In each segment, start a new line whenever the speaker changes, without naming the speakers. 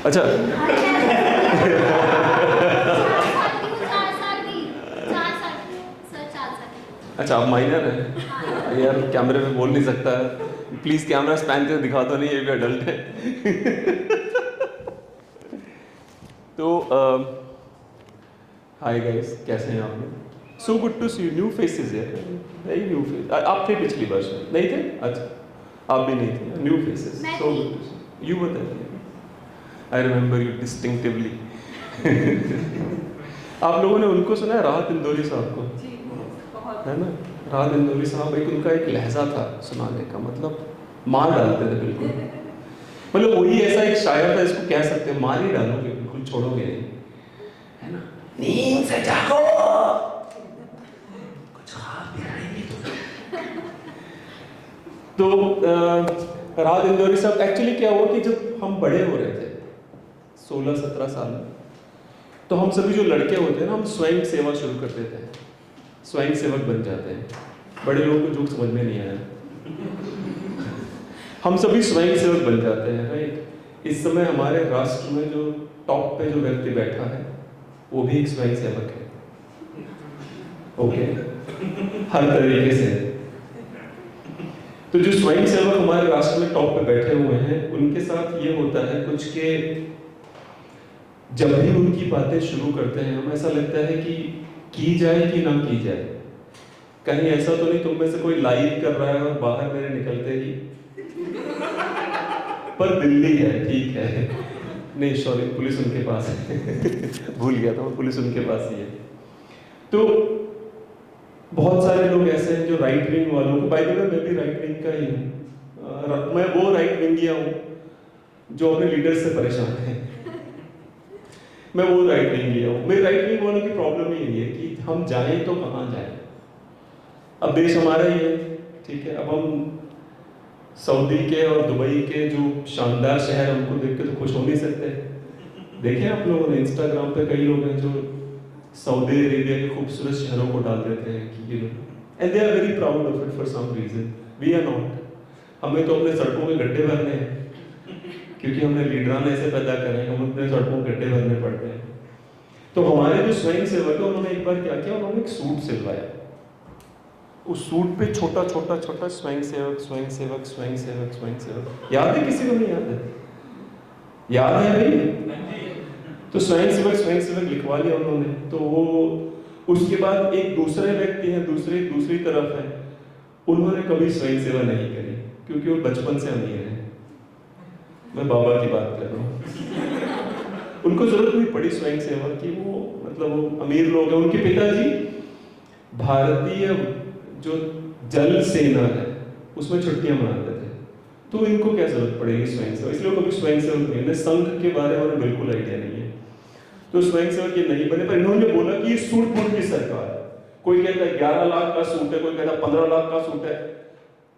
अच्छा अच्छा आप माइनर हैं यार, कैमरे में बोल नहीं सकता है, प्लीज कैमरा स्पैन करके दिखा दो, नहीं ये भी अडल्ट है। तो हाय गाइस, कैसे हैं आप लोग? So good to see you, new faces है, वेरी न्यू फेस। आप थे पिछली बार शायद नहीं थे? अच्छा आप भी नहीं थे, new faces, so good to see you. बताइए, आई रिमेंबर यू डिस्टिंक्टिवली। आप लोगों ने उनको सुना है, राहत इंदौरी साहब को? है ना, राहत इंदौरी साहब, एक उनका एक लहजा था सुनाने का, मतलब मार डालते थे बिल्कुल। मतलब वही ऐसा एक शायर था, इसको कह सकते हैं मार ही डालोगे, बिल्कुल छोड़ोगे नहीं, है ना। नींद से जागो, कुछ खा भी रहे तो राहत इंदौरी साहब, एक्चुअली क्या हुआ कि जब हम बड़े हो रहे थे 16-17 साल में, तो हम सभी जो लड़के होते हैं ना, हम स्वयं सेवा शुरू कर देते हैं, स्वयं सेवक बन जाते हैं। बड़े लोगों को जोक समझ में नहीं आया। हम सभी स्वयं सेवक बन जाते हैं, राइट। इस समय हमारे राष्ट्र में जो टॉप पे जो व्यक्ति बैठा है वो भी एक स्वयं सेवक है, ओके, हर तरीके से। तो जो स्वयं सेवक हमारे राष्ट्र में टॉप पे बैठे हुए हैं, उनके साथ ये होता है कुछ के, जब भी उनकी बातें शुरू करते हैं हमें ऐसा लगता है कि की जाए कि ना की जाए। कहीं ऐसा तो नहीं तुम में से कोई लाइव कर रहा है और बाहर मेरे निकलते ही पर दिल्ली है, ठीक है, नहीं सॉरी, पुलिस उनके पास है। भूल गया था, पुलिस उनके पास ही है। तो बहुत सारे लोग ऐसे हैं जो राइट विंग वालों को, बाय द वे मैं भी राइट विंग का ही हूँ, मैं वो राइट विंगिया हूँ जो अपने लीडर से परेशान है। मैं वो राइट विंगिया हूँ। मेरे राइट विंग वालों की प्रॉब्लम ही है कि हम जाएं तो कहाँ जाएं। अब देश हमारा ही है, ठीक है, अब हम सऊदी के और दुबई के जो शानदार शहर, उनको देख के तो खुश हो नहीं सकते। देखें आप लोगों ने इंस्टाग्राम पे कई लोग हैं जो सऊदी अरेबिया के खूबसूरत शहरों को डाल देते हैं कि ये लोग, and they are very proud of it for some reason, we are not. हमें तो अपने सड़कों के गड्ढे भरने हैं, क्योंकि हमने लीडरान ऐसे पैदा करें, हम अपने सड़कों के गड्ढे भरने पड़ते हैं। तो हमारे जो स्वयं सेवक है, उन्होंने एक बार क्या किया, उन्होंने एक सूट सिलवाया। उस सूट पे छोटा छोटा छोटा स्वयं सेवक स्वयं सेवक स्वयं सेवक स्वयं सेवक, याद है? किसी को नहीं याद है? याद है भाई? तो स्वयं सेवक लिखवा लिया उन्होंने। तो वो उसके बाद एक दूसरे व्यक्ति है, दूसरी तरफ है, उन्होंने कभी स्वयं सेवा नहीं करी, क्योंकि वो बचपन से अमीर है। मैं बाबा की बात कर रहा हूँ। उनको जरूरत नहीं पड़ी स्वयं सेवा की, वो मतलब वो अमीर लोग हैं। उनके पिताजी भारतीय जो जल सेना है उसमें छुट्टियां मनाते थे, तो इनको क्या जरूरत पड़ेगी स्वयं सेवा, इसलिए कभी स्वयं सेवक नहीं। संघ के बारे में बिल्कुल आइडिया नहीं है, तो स्वयं सेवक ये नहीं बने। पर इन्होंने बोला कि ये सूट बूट की सरकार है। कोई कहता है 11 लाख का सूट है, कोई कहता है 15 लाख का सूट है,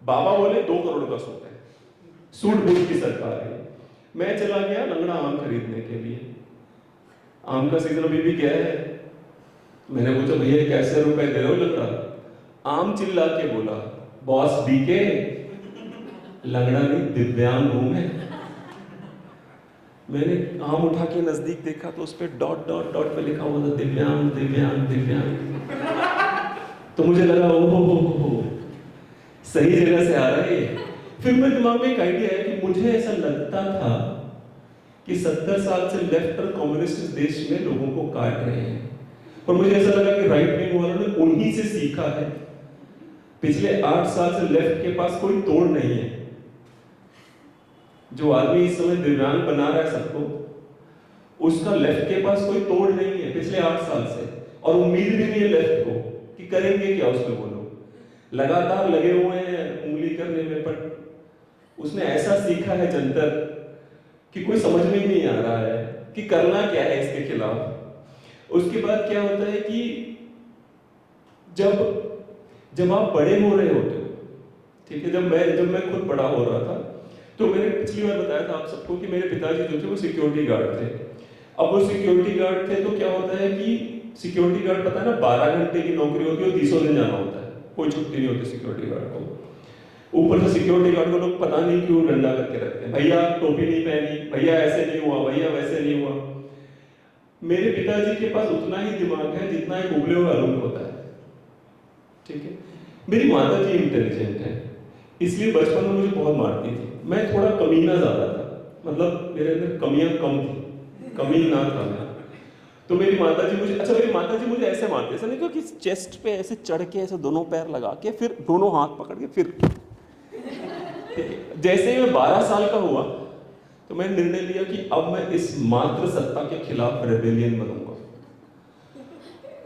बाबा बोले 2 करोड़ का सूट है, सूट बूट की सरकार है। मैं चला गया लंगड़ा आम खरीदने के लिए, आम का सीजन अभी भी गया है। मैंने पूछा भैया कैसे रुपए दे रहे हो लंगड़ा? आम चिल्ला के बोला, बॉस बीके, लंगड़ा नहीं दिव्यांग हूं मैं। मैंने आम उठा के नजदीक देखा तो उस पर डॉट डॉट डॉट पे लिखा हुआ था दिव्यांग दिव्यांग दिव्यांग। तो मुझे लगा ओहो सही जगह से आ रहा है ये। फिर मेरे दिमाग में एक आइडिया है कि मुझे ऐसा लगता था कि 70 साल से लेफ्ट और कम्युनिस्ट इस देश में लोगों को काट रहे हैं, और मुझे ऐसा लगा कि राइट विंग वालों ने उन्हीं से सीखा है। पिछले 8 साल से लेफ्ट के पास कोई तोड़ नहीं है। जो आदमी इस समय दिव्यांग बना रहा है सबको, उसका लेफ्ट के पास कोई तोड़ नहीं है पिछले 8 साल से, और उम्मीद भी नहीं है लेफ्ट को कि करेंगे क्या उसमें। वो लोग लगातार लगे हुए हैं उंगली करने में, पर उसने ऐसा सीखा है जंतर कि कोई समझ में ही नहीं आ रहा है कि करना क्या है इसके खिलाफ। उसके बाद क्या होता है कि जब आप बड़े हो रहे होते हो, ठीक है, जब मैं खुद बड़ा हो रहा था, तो मैंने पिछली बार बताया था आप सबको कि मेरे पिताजी जो थे वो सिक्योरिटी गार्ड थे। अब वो सिक्योरिटी गार्ड थे, तो क्या होता है कि सिक्योरिटी गार्ड, पता है ना, 12 घंटे की नौकरी होती है और 300 दिन जाना होता है, कोई छुट्टी नहीं होती सिक्योरिटी गार्ड को। ऊपर से सिक्योरिटी गार्ड को लोग पता नहीं क्यों डंडा करके रखते हैं, भैया टोपी नहीं पहनी, भैया ऐसे नहीं हुआ, भैया वैसे नहीं हुआ। मेरे पिताजी के पास उतना ही दिमाग है जितना एक उबले हुए आलू में होता है, ठीक है। मेरी माता जी इंटेलिजेंट है, इसलिए बचपन में मुझे बहुत मारती थी। मैं थोड़ा कमीना ज्यादा था, मतलब मेरे अंदर कमियां कम थी, कमी ना था मैं। तो मेरी माता जी मुझे, अच्छा मेरी माता जी मुझे ऐसे मारती, ऐसा नहीं कि चेस्ट पे ऐसे चढ़ के ऐसे दोनों पैर लगा के फिर दोनों हाथ पकड़ के फिर जैसे ही मैं 12 साल का हुआ तो मैंने निर्णय लिया कि अब मैं इस मात्र सत्ता के खिलाफ रेबेलियन बनूंगा।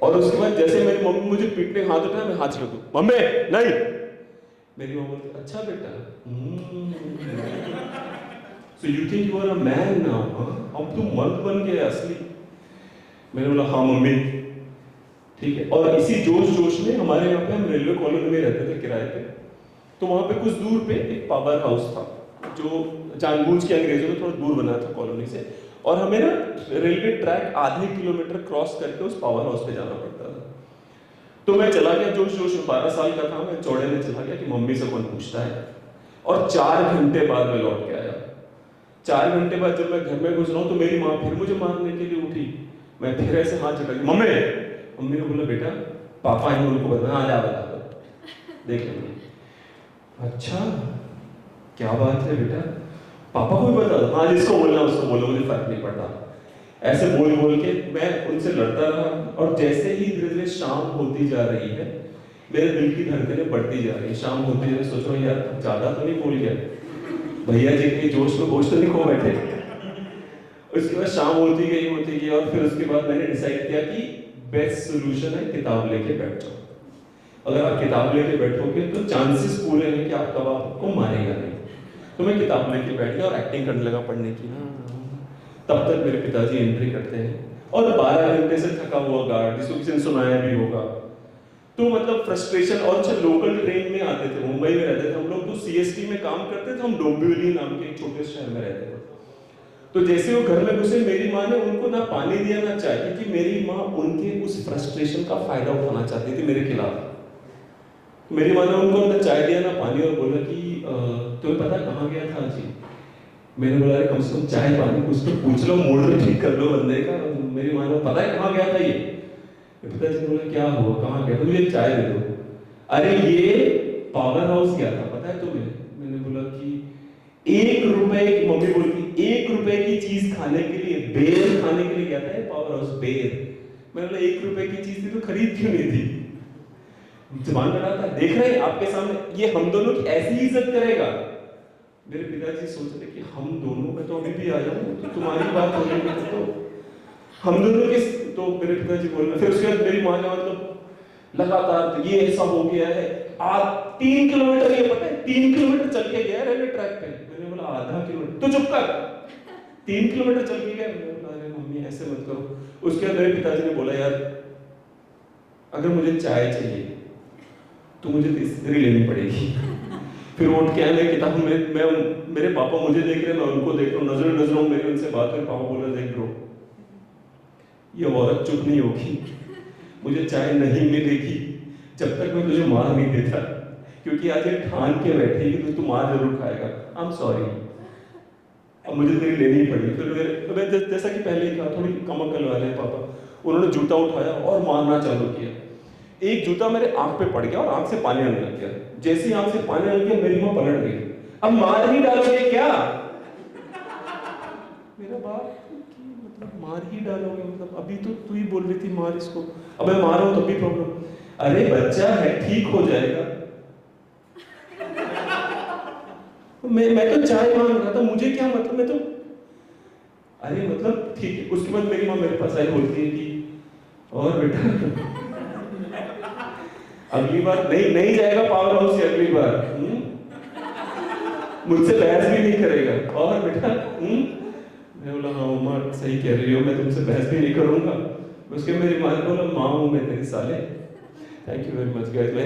और उसके बाद जैसे मेरी मम्मी मुझे पीटने हाथ उठाया, मैं हाथ रखूं, मम्मी नहीं। मेरी मम्मी बोलती, अच्छा बेटा, so you think you are a man now, अब तुम मर्द बन गए असली। मैंने बोला हाँ मम्मी, ठीक है। और इसी जोश जोश में हमारे यहाँ पे, हम रेलवे कॉलोनी में रहते थे किराए पे, तो वहां पे कुछ दूर पे एक पावर हाउस था जो जानबूझ के अंग्रेजों ने थोड़ा दूर बनाया था कॉलोनी से, और हमें ना रेलवे ट्रैक आधे किलोमीटर क्रॉस करके उस पावर हाउस पे जाना पड़ता था। तो मैं चला गया जोश जोश में, 12 साल का था मैं, चौड़े में चला गया कि मम्मी से कौन पूछता है। और 4 घंटे बाद मैं लौट के आया। 4 घंटे बाद जब मैं घर में घुस रहा हूँ तो मेरी माँ फिर मुझे मारने के लिए उठी। मैं फिर ऐसे हाथ झटक, मम्मी। मम्मी ने बोला बेटा पापा आएंगे उनको बताना, आ जा बता दो देख लेंगे। अच्छा क्या बात है बेटा, पापा को भी बता दो, हाँ जिसको बोलना उसको बोलो, मुझे फर्क नहीं पड़ता। ऐसे बोल बोल के मैं उनसे लड़ता रहा। और जैसे ही धीरे धीरे शाम होती जा रही है, मेरे दिल की धड़कनें बढ़ती जा रही है। शाम होती जा रही, सोच रहा हूँ यार ज्यादा तो नहीं बोल गया, भैया जी के जोश में होश तो नहीं खो बैठे। उसके बाद शाम होती गई, और फिर उसके बाद मैंने डिसाइड किया कि बेस्ट सोल्यूशन है किताब लेके बैठ जाओ। अगर आप किताब लेके बैठोगे तो चांसेस पूरे हैं कि आपका बाप आपको मारेगा नहीं। तो मैं किताब लेके बैठ गया और एक्टिंग करने लगा पढ़ने की। तब तक मेरे पिताजी एंट्री करते हैं, और 12 घंटे से थका हुआ गार्ड, जिसको किसी ने सुनाया भी होगा, तो मतलब फ्रस्ट्रेशन। और अच्छा लोकल ट्रेन में आते थे, मुंबई में रहते थे हम लोग, तो सीएसटी में काम करते थे हम, डोंबिवली नाम के एक छोटे शहर में रहते थे। तो जैसे वो घर में घुसे, मेरी माँ ने उनको ना पानी दिया ना चाय, क्योंकि मेरी माँ उनके उस फ्रस्ट्रेशन का फायदा उठाना चाहती थी मेरे खिलाफ। मेरी माँ ने उनको ना चाय दिया ना पानी, और बोला कि तुम्हें पता कहाँ गया था जी। मैंने बोला अरे कम से कम चाय पानी कुछ तो पूछ लो, मूड तो ठीक कर लो बंदे का। मेरी माँ ने पता है कहाँ गया था ये। पिताजी ने बोला क्या हुआ, कहाँ गया था, मुझे चाय दे दो। अरे ये पावर हाउस गया था, पता है तुम्हें। मैंने बोला कि 1 रुपए की, मम्मी बोलती 1 रुपए की चीज खाने के लिए, बेर खाने के लिए गया था पावर हाउस, बेर। मैंने बोला 1 रुपए की चीज थी तो खरीद क्यों नहीं थी। जुबान लड़ा था, देख रहे हैं आपके सामने ये हम दोनों की ऐसी इज्जत करेगा। मेरे पिताजी सोच रहे कि हम दोनों, मैं तो अभी भी आया हूँ तो तुम्हारी बात हो रही तो हम दोनों के, तो मेरे पिताजी बोल रहे। फिर उसके बाद मेरी माँ ने मतलब लगातार ये ऐसा हो गया है, आज 3 किलोमीटर, ये पता है 3 किलोमीटर चल के गया रेलवे ट्रैक पे। मैंने बोला आधा किलोमीटर, तो चुप कर, 3 किलोमीटर चल के गया। मैंने बोला अरे मम्मी ऐसे मत करो। उसके बाद मेरे पिताजी ने बोला यार अगर मुझे चाय चाहिए तो मुझे तीसरी लेनी पड़ेगी। फिर उठ के आने किताब में, मैं मेरे पापा मुझे देख रहे, मैं उनको देख रहा हूँ, नजर नजरों मेरी उनसे बात कर। पापा बोला देख ब्रो, ये औरत चुप नहीं होगी, मुझे चाय नहीं मिलेगी जब तक मैं तुझे मार नहीं देता, क्योंकि आज ये ठान के बैठेगी तो तू मार जरूर खाएगा। आई एम सॉरी, अब मुझे तेरी लेनी पड़ी। फिर मैं जैसा कि पहले ही कहा, थोड़ी कम अकल वाले पापा, उन्होंने जूता उठाया और मारना चालू किया। एक जूता मेरे आंख पे पड़ गया और आंख से पानी आने लग गया। जैसे ही आंख से पानी आने लग गया, मेरी माँ पलट गई, अब मार ही डालोगे क्या। मेरा बाप कि मतलब मार ही डालोगे, मतलब अभी तो तू ही बोल रही थी मार इसको, अब मैं मार रहा हूं तब भी प्रॉब्लम। अरे बच्चा है, ठीक हो जाएगा। मैं तो चाय मांग रहा था, मुझे क्या मतलब, मैं तो अरे मतलब ठीक है। उसके बाद मेरी माँ मेरे पास आई, बोलती है कि और बेटा अगली बार नहीं जाएगा पावर हाउस से, अगली बार मुझसे बहस भी नहीं करेगा। और बेटा मैं बोला हाँ मम्मा सही कह रही हो, मैं तुमसे बहस भी नहीं करूंगा। उसके मेरी माँ ने बोला माँ हूं मैं तेरी साले। Thank you very much guys, मैं